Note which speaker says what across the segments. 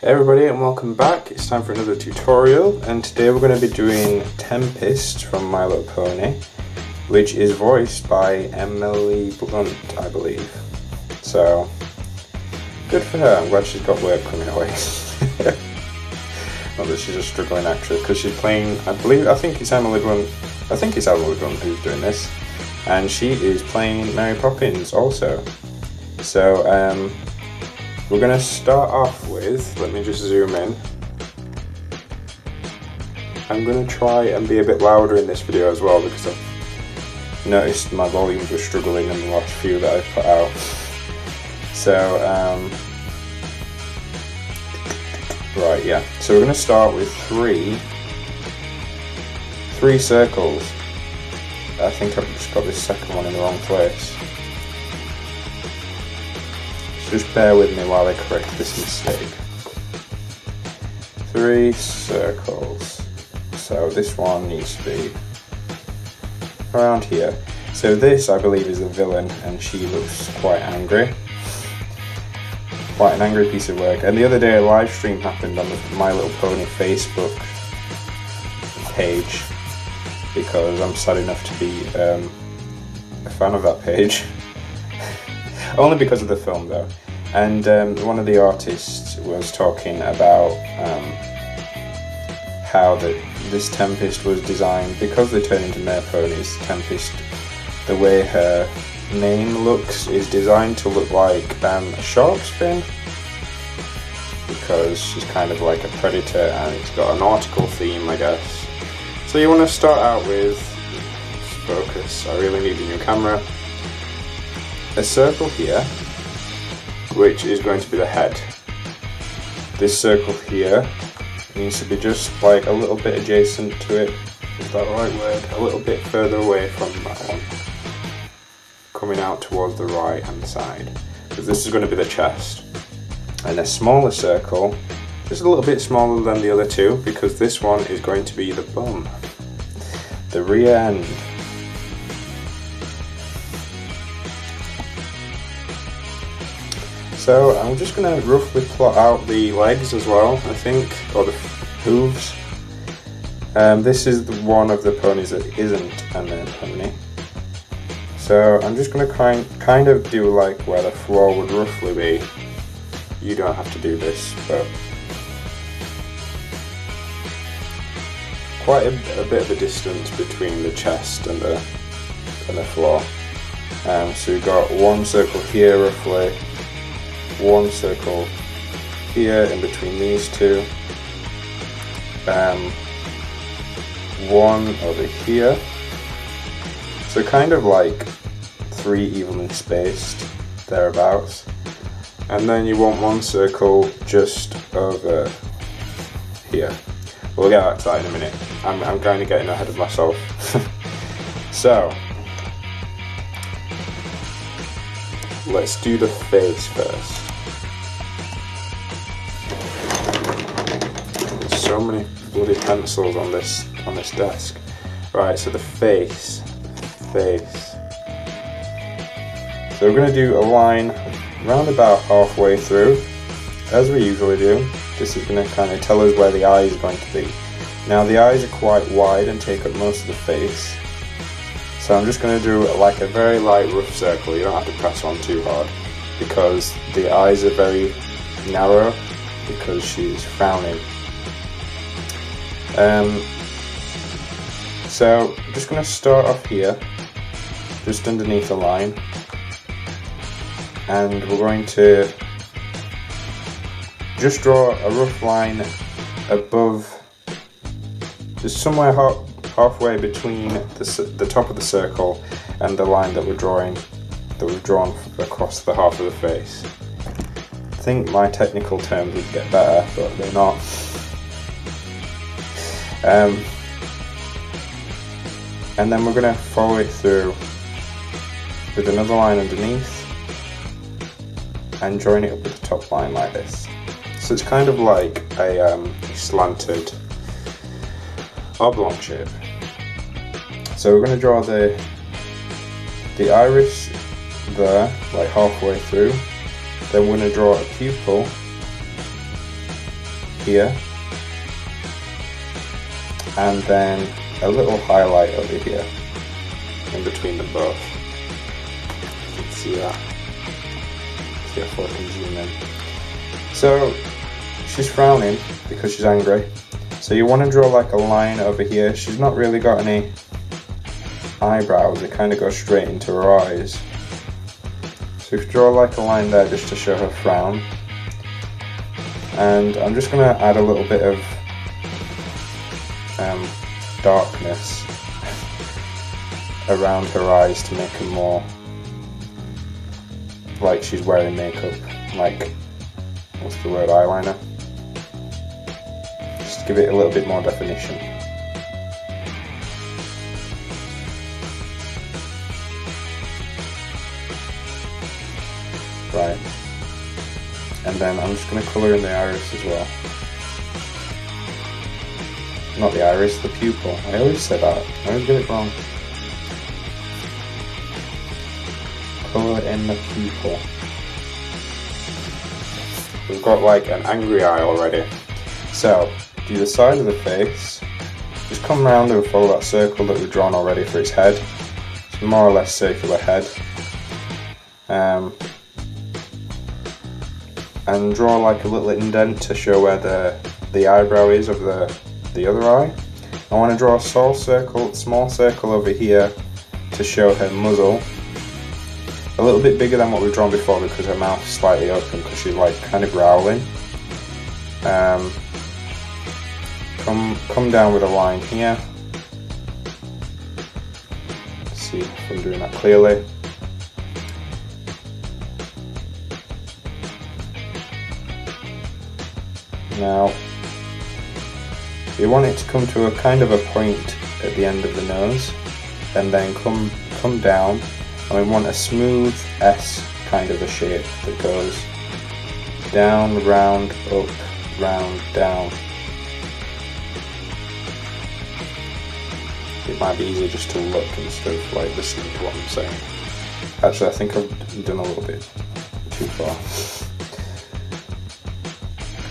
Speaker 1: Hey everybody and welcome back. It's time for another tutorial, and today we're going to be doing Tempest from My Little Pony, which is voiced by Emily Blunt, I believe. So, good for her. I'm glad she's got work coming away. Not that she's a struggling actress, because she's playing, I think it's Emily Blunt who's doing this, and she is playing Mary Poppins also. So, we're going to start off with, let me just zoom in. I'm going to try and be a bit louder in this video as well, because I've noticed my volumes were struggling in the last few that I put out. So, right, yeah. So we're going to start with three circles. I think I've just got this second one in the wrong place. Just bear with me while I correct this mistake. 3 circles. So this one needs to be around here. So this, I believe, is a villain, and she looks quite angry. Quite an angry piece of work. And the other day a live stream happened on the My Little Pony Facebook page, because I'm sad enough to be a fan of that page. Only because of the film though. And one of the artists was talking about how this Tempest was designed, because they turn into mare ponies. Tempest, the way her mane looks, is designed to look like a shark's fin, because she's kind of like a predator and it's got a nautical theme, I guess. So you want to start out with, focus, I really need a new camera, a circle here, which is going to be the head. This circle here needs to be just like a little bit adjacent to it, is that the right word? A little bit further away from that one, coming out towards the right hand side, because this is going to be the chest. And a smaller circle, just a little bit smaller than the other two, because this one is going to be the bum, the rear end. So I'm just going to roughly plot out the legs as well, I think, or the hooves. This is the one of the ponies that isn't a mare pony. So I'm just going to kind of do like where the floor would roughly be. You don't have to do this, but quite a bit of a distance between the chest and the floor. So you've got one circle here roughly, one circle here in between these two, one over here, so kind of like 3 evenly spaced thereabouts, and then you want one circle just over here. We'll get back to that in a minute. I'm kind of getting ahead of myself. So let's do the face first. So many bloody pencils on this desk. Right, so the face. So we're going to do a line round about halfway through, as we usually do. This is going to kind of tell us where the eye is going to be. Now the eyes are quite wide and take up most of the face, so I'm just going to do like a very light rough circle. You don't have to press on too hard, because the eyes are very narrow, because she's frowning. So I'm just going to start off here, just underneath the line, and we're going to just draw a rough line above, just somewhere halfway between the top of the circle and the line that we've drawn across the half of the face. I think my technical terms would get better, but they're not. And then we're going to follow it through with another line underneath and join it up with the top line like this. So it's kind of like a slanted oblong shape. So we're going to draw the iris there, like halfway through. Then we're going to draw a pupil here, and then a little highlight over here in between them both. You can see that. See how far I can zoom in. So she's frowning because she's angry. So you want to draw like a line over here. She's not really got any eyebrows, it kind of goes straight into her eyes. So if you draw like a line there just to show her frown. And I'm just going to add a little bit of darkness around her eyes to make her more like she's wearing makeup, like, what's the word, eyeliner? Just to give it a little bit more definition. Right. And then I'm just going to colour in the iris as well. Not the iris, the pupil. I always say that. I always get it wrong. Colour in the pupil. We've got like an angry eye already. So, do the side of the face. Just come round and follow that circle that we've drawn already for its head. It's more or less circular head. And draw like a little indent to show where the eyebrow is of the other eye. I want to draw a small circle over here to show her muzzle. A little bit bigger than what we've drawn before because her mouth is slightly open because she's like kind of growling. Come down with a line here. Let's see if I'm doing that clearly. Now, we want it to come to a kind of a point at the end of the nose, and then come down, and we want a smooth S kind of a shape that goes down, round, up, round, down. It might be easier just to look instead of like listening to what I'm saying. Actually, I think I've done a little bit too far.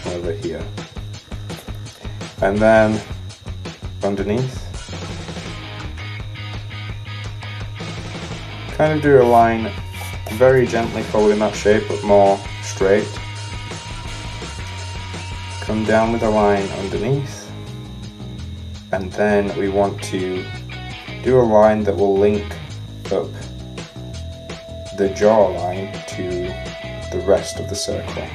Speaker 1: Over here, and then underneath, kind of do a line very gently following that shape but more straight. Come down with a line underneath, and then we want to do a line that will link up the jawline to the rest of the circle.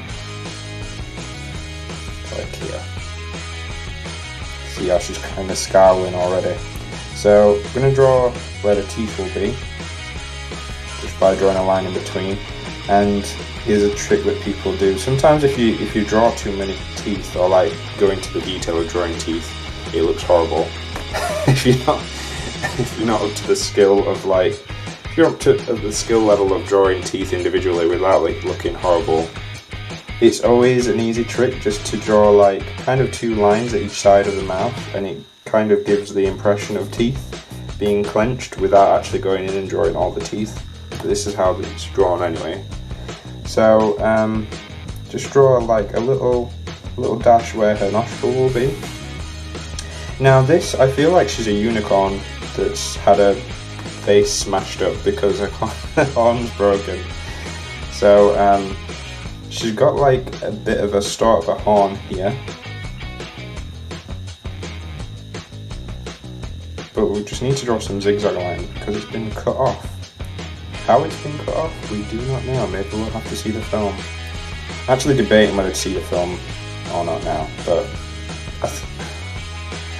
Speaker 1: Like here. See how she's kind of scowling already. So I'm going to draw where the teeth will be, just by drawing a line in between. And here's a trick that people do. Sometimes if you draw too many teeth, or like go into the detail of drawing teeth, it looks horrible. if you're not up to the skill of like, if you're up to the skill level of drawing teeth individually without like looking horrible, it's always an easy trick just to draw like kind of two lines at each side of the mouth, and it kind of gives the impression of teeth being clenched without actually going in and drawing all the teeth. But this is how it's drawn anyway. So just draw like a little dash where her nostril will be. Now this, I feel like she's a unicorn that's had her face smashed up because her arm's broken. So she's got like a bit of a start of a horn here, but we just need to draw some zigzag line because it's been cut off. How it's been cut off, we do not know. Maybe we'll have to see the film. I'm actually debating whether to see the film or not now, but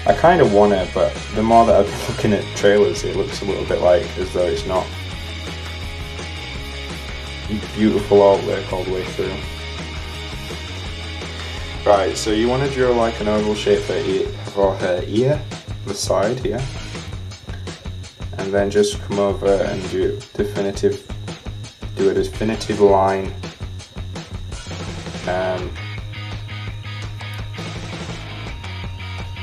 Speaker 1: I kind of want it, but the more that I've been looking at trailers, it looks a little bit like as though it's not beautiful artwork all the way through. Right, so you want to draw like an oval shape for her ear, the side here, and then just come over and do a definitive line,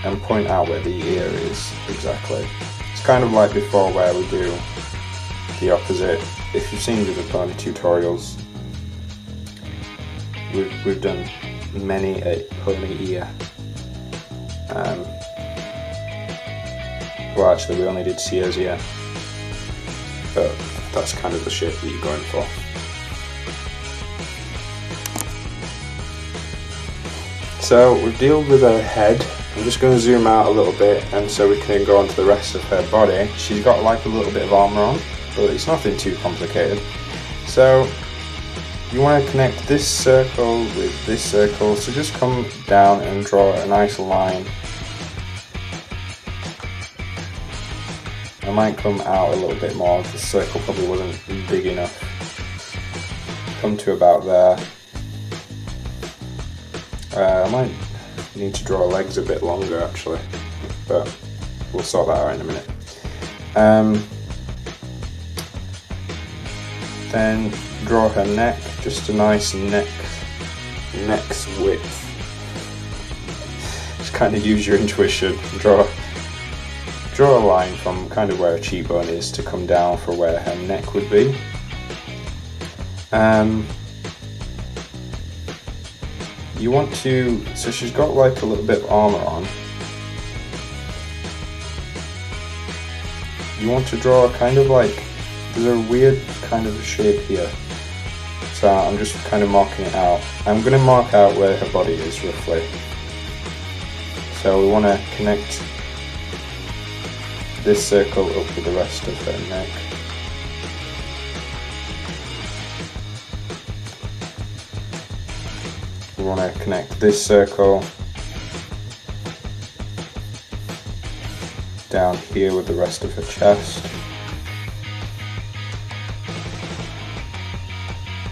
Speaker 1: and point out where the ear is exactly. It's kind of like before where we do the opposite. If you've seen the pony tutorials, we've done many a pony ear. Well, actually, we only did Seer's ear, but that's kind of the shape that you're going for. So we've dealt with her head. I'm just going to zoom out a little bit, and so we can go on to the rest of her body. She's got like a little bit of armour on, but it's nothing too complicated. So you want to connect this circle with this circle, so just come down and draw a nice line. I might come out a little bit more, the circle probably wasn't big enough. Come to about there. I might need to draw legs a bit longer actually, but we'll sort that out in a minute. Then draw her neck, just a nice neck's width. Just kind of use your intuition. Draw a line from kind of where her cheekbone is to come down for where her neck would be. You want to, so she's got like a little bit of armour on. You want to draw kind of like, there's a weird kind of shape here. So I'm just kind of marking it out. I'm going to mark out where her body is roughly. So we want to connect this circle up with the rest of her neck. We want to connect this circle down here with the rest of her chest.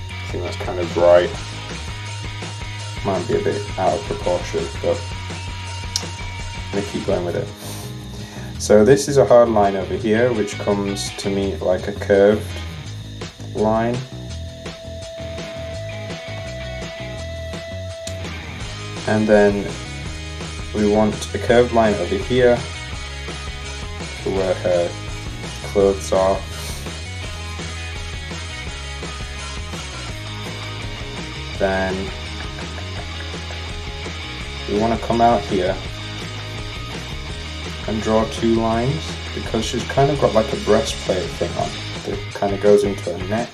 Speaker 1: I think that's kind of bright. Might be a bit out of proportion, but I'm going to keep going with it. So this is a hard line over here, which comes to meet like a curved line. And then we want a curved line over here to where her clothes are. Then we want to come out here and draw two lines, because she's kind of got like a breastplate thing on that kind of goes into her neck.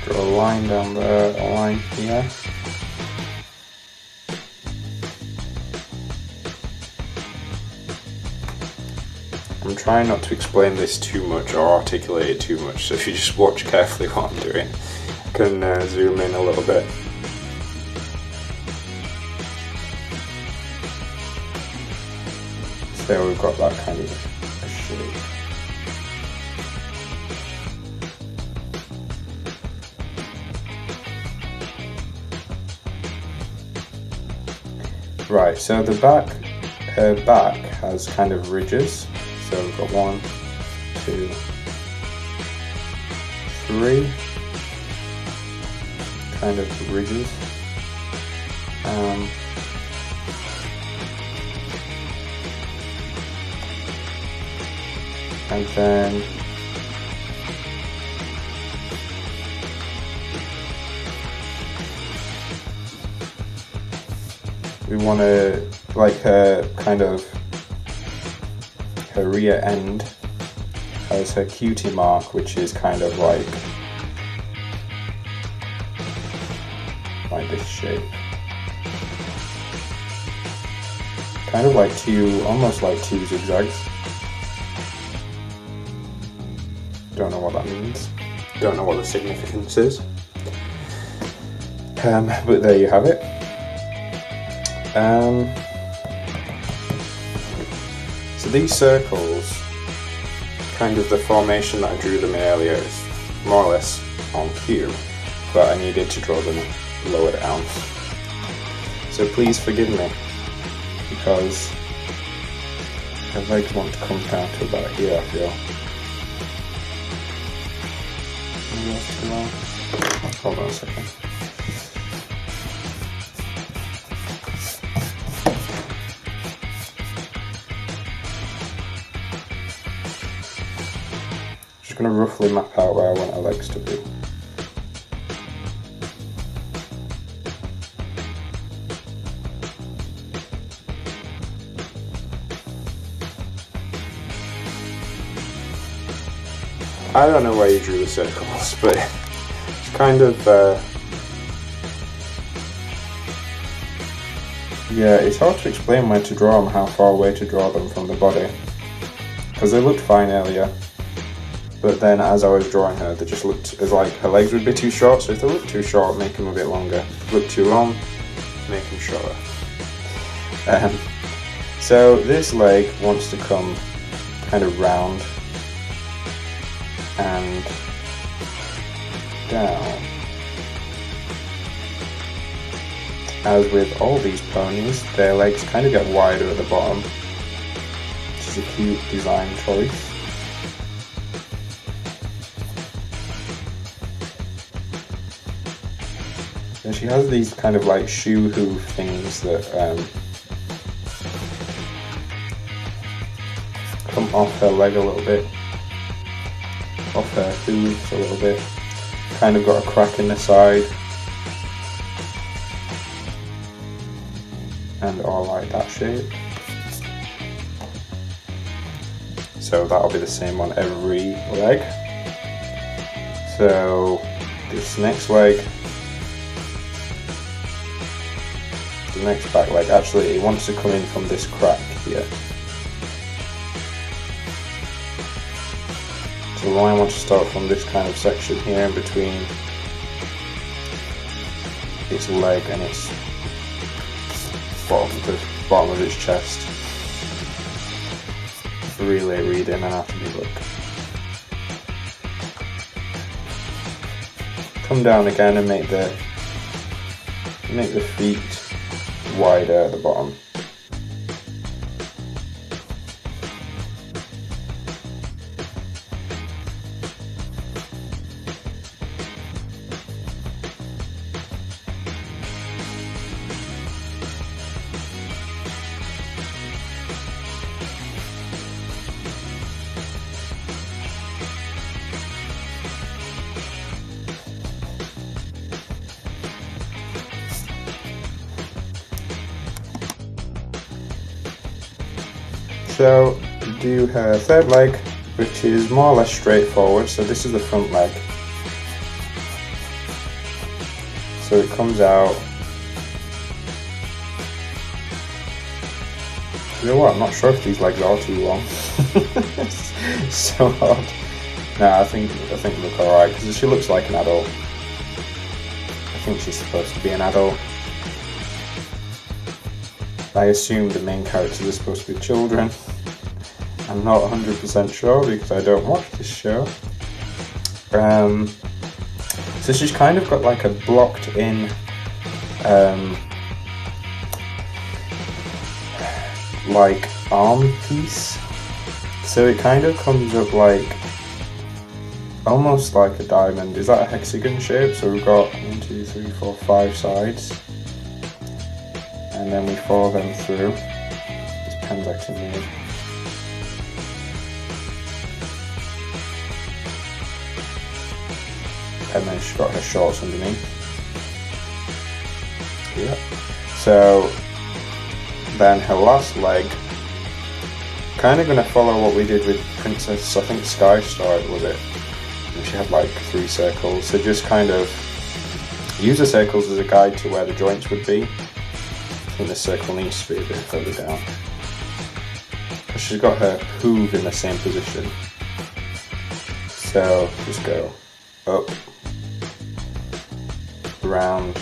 Speaker 1: Draw a line down there, a line here. I'm trying not to explain this too much or articulate it too much, so if you just watch carefully what I'm doing, I can zoom in a little bit. So we've got that kind of a shape. Right, so the back, her back has kind of ridges. So we've got 1, 2, 3 kind of ridges. And then we want to, like her kind of, her rear end has her cutie mark, which is kind of like this shape. Kind of like two, almost like two zigzags. Don't know what that means. Don't know what the significance is. But there you have it. So these circles, kind of the formation that I drew them in earlier is more or less on cue, but I needed to draw them lower down. So please forgive me, because her legs want to come down to about here, I feel. Maybe that's too long. Hold on a second. just going to roughly map out where I want her legs to be. I don't know where you drew the circles, but it's kind of, yeah, it's hard to explain where to draw them, how far away to draw them from the body, because they looked fine earlier, but then as I was drawing her, they just looked as like her legs would be too short, so if they look too short, make them a bit longer. If they look too long, make them shorter. So this leg wants to come kind of round and down. As with all these ponies, their legs kind of get wider at the bottom, which is a cute design choice. And she has these kind of like shoe hoof things that come off her leg a little bit, off her hooves a little bit, kind of got a crack in the side, and all like that shape. So that'll be the same on every leg. So this next leg, the next back leg, actually it wants to come in from this crack here. So I want to start from this kind of section here in between its leg and its bottom of its chest. Really reading anatomy book. Come down again and make the feet wider at the bottom. So do her third leg, which is more or less straightforward. So this is the front leg. So it comes out. You know what? I'm not sure if these legs are too long. It's so hard. No, I think they look alright because she looks like an adult. I think she's supposed to be an adult. I assume the main characters are supposed to be children. I'm not 100% sure because I don't watch this show. So she's kind of got like a blocked in like arm piece. So it kind of comes up like almost like a diamond. Is that a hexagon shape? So we've got 1, 2, 3, 4, 5 sides. And then we follow them through. This pen's actually made. And then she's got her shorts underneath. Yeah. So then her last leg, kind of going to follow what we did with Princess, I think Sky Star was it? And she had like 3 circles. So just kind of use the circles as a guide to where the joints would be. I think the circle needs to be a bit further down. But she's got her hoof in the same position. So just go up, round,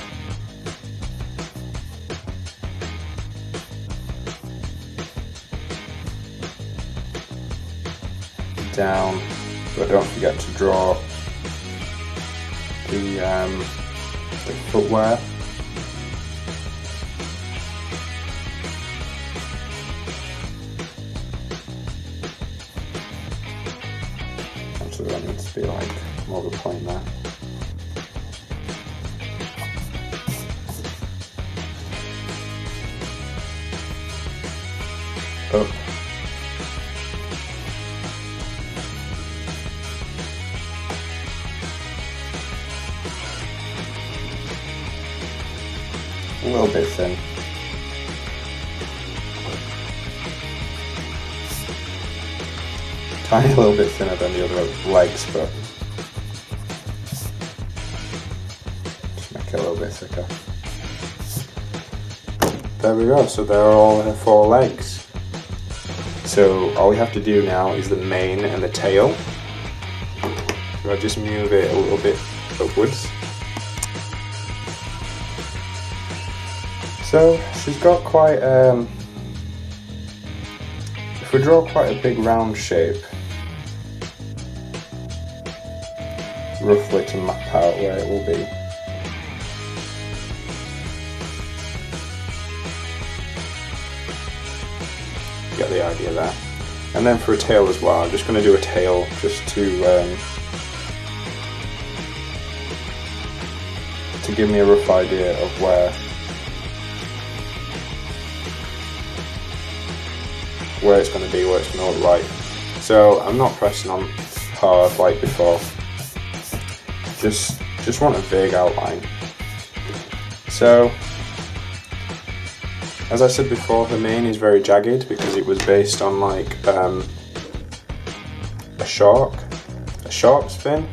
Speaker 1: down, but don't forget to draw the footwear. Actually, that needs to be like more of a point there. Up, a little bit thin. Tiny little bit thinner than the other legs, but just make it a little bit thicker. There we go, so there are all her 4 legs. So all we have to do now is the mane and the tail. So I'll just move it a little bit upwards. So she's got quite, if we draw quite a big round shape, roughly to map out where it will be. Get the idea there. And then for a tail as well, I'm just going to do a tail just to give me a rough idea of where it's going to be, where it's going to look like. So I'm not pressing on hard like before. Just want a vague outline. So, as I said before, the mane is very jagged because it was based on like a shark's fin.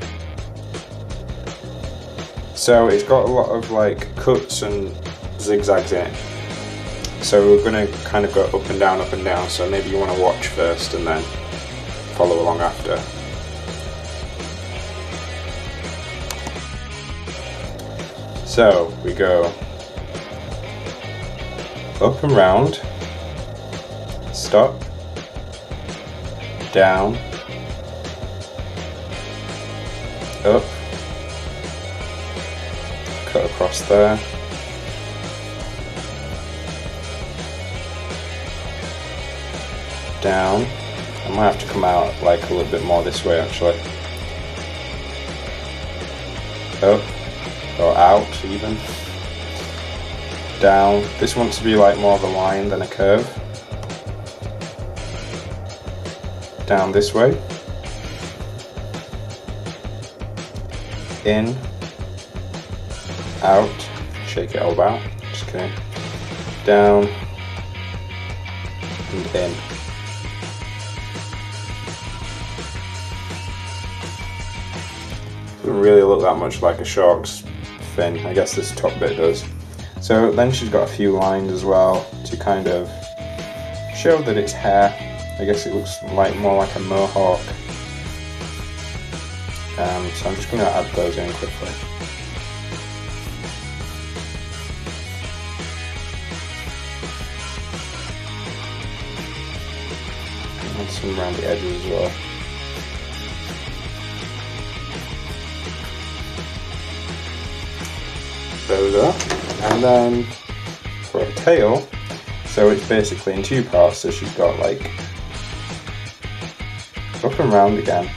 Speaker 1: So it's got a lot of like cuts and zigzags in it. So we're going to kind of go up and down, so maybe you want to watch first and then follow along after. So we go up and round, stop, down, up, cut across there, down. I might have to come out like a little bit more this way actually. Up, or out even. Down. This wants to be like more of a line than a curve. Down this way. In. Out. Shake it all about. Just kidding. Down. And in. Doesn't really look that much like a shark's fin. I guess this top bit does. So then she's got a few lines as well to kind of show that it's hair. I guess it looks like more like a mohawk. So I'm just going to add those in quickly. Add some around the edges as well. There we go. And then for a tail, so it's basically in 2 parts, so she's got like up and round again.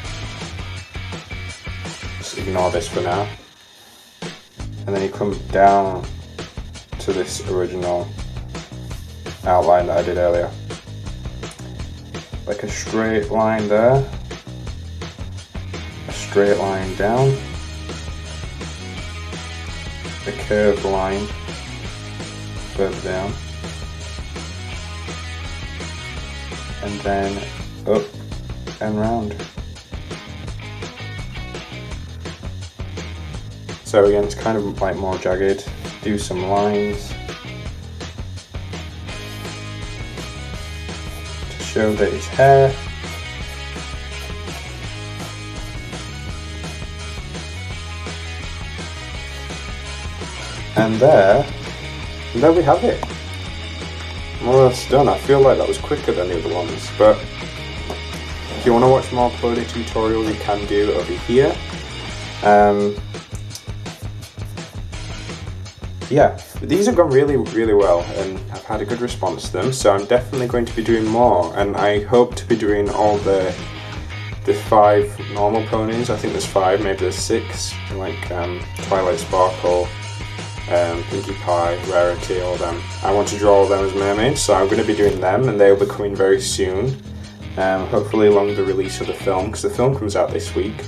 Speaker 1: Just ignore this for now. And then you come down to this original outline that I did earlier. Like a straight line there, a straight line down, a curved line further down, and then up and round. So again, it's kind of like more jagged. Do some lines to show that it's hair. And there we have it. More or less done. I feel like that was quicker than the other ones, but if you want to watch more pony tutorials, you can do over here. Yeah, these have gone really, really well, and I've had a good response to them, so I'm definitely going to be doing more, and I hope to be doing all the 5 normal ponies. I think there's 5, maybe there's 6, like Twilight Sparkle, Pinkie Pie, Rarity, all them. I want to draw all them as mermaids, so I'm going to be doing them, and they'll be coming very soon. Hopefully along the release of the film, because the film comes out this week.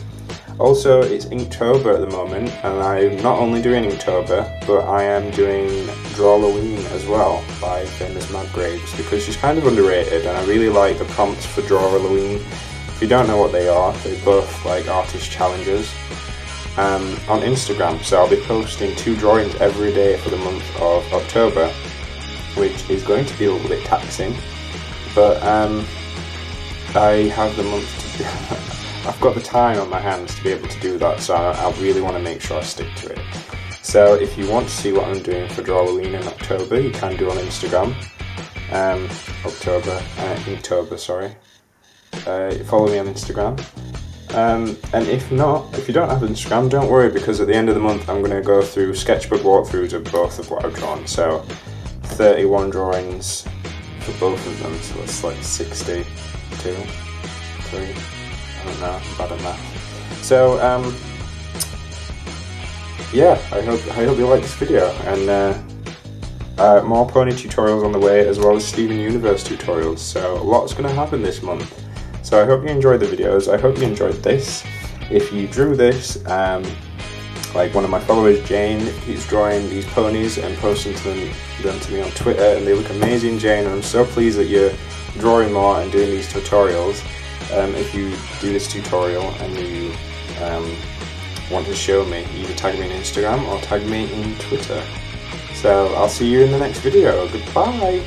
Speaker 1: Also, it's Inktober at the moment, and I'm not only doing Inktober, but I am doing Drawloween as well by Famous Mad Graves, because she's kind of underrated, and I really like the prompts for Drawloween. If you don't know what they are, they're both like artist challenges on Instagram. So I'll be posting 2 drawings every day for the month of October, which is going to be a little bit taxing, but I have the month to do I've got the time on my hands to be able to do that, so I really want to make sure I stick to it. So if you want to see what I'm doing for Drawloween in October, you can do on Instagram. Inktober, sorry. Follow me on Instagram. And if not, if you don't have Instagram, don't worry, because at the end of the month I'm going to go through sketchbook walkthroughs of both of what I've drawn. So 31 drawings for both of them, so it's like 62, 3, I don't know, I'm bad at math. So yeah, I hope you like this video, and more pony tutorials on the way, as well as Steven Universe tutorials, so a lot's going to happen this month. So I hope you enjoyed the videos, I hope you enjoyed this. If you drew this, like one of my followers, Jane, he's drawing these ponies and posting them to me on Twitter, and they look amazing, Jane, and I'm so pleased that you're drawing more and doing these tutorials. If you do this tutorial and you want to show me, either tag me on Instagram or tag me in Twitter. So I'll see you in the next video. Goodbye!